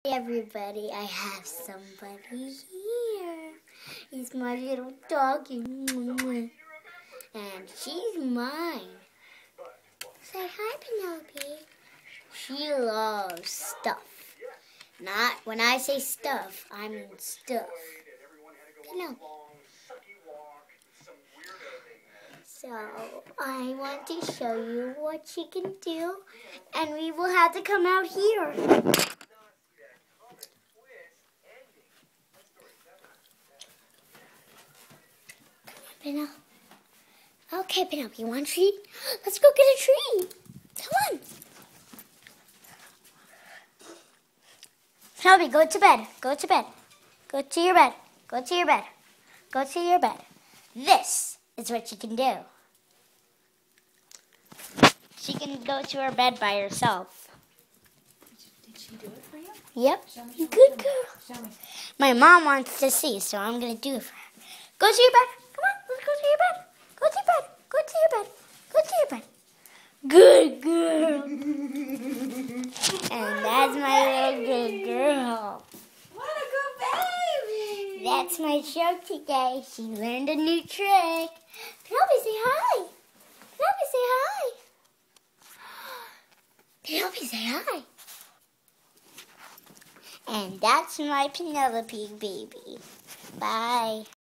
Hey everybody, I have somebody here. He's my little doggy. And she's mine. Say hi, Penelope. She loves stuff. Not when I say stuff, I mean stuff. Penelope. So I want to show you what she can do, and we will have to come out here. Penelope. Okay, Penelope, you want a treat? Let's go get a treat. Come on. Penelope, go to bed. Go to bed. Go to your bed. Go to your bed. Go to your bed. This is what she can do. She can go to her bed by herself. Did she do it for you? Yep. Show me, Good girl. Show me. My mom wants to see, so I'm going to do it for her. Go to your bed. Come on, let's go to your bed. Go to your bed. Go to your bed. Go to your bed. Good girl. And that's my little good girl. What a good baby! That's my show today. She learned a new trick. Penelope, say hi. Penelope, say hi. Penelope, say hi. And that's my Penelope baby. Bye.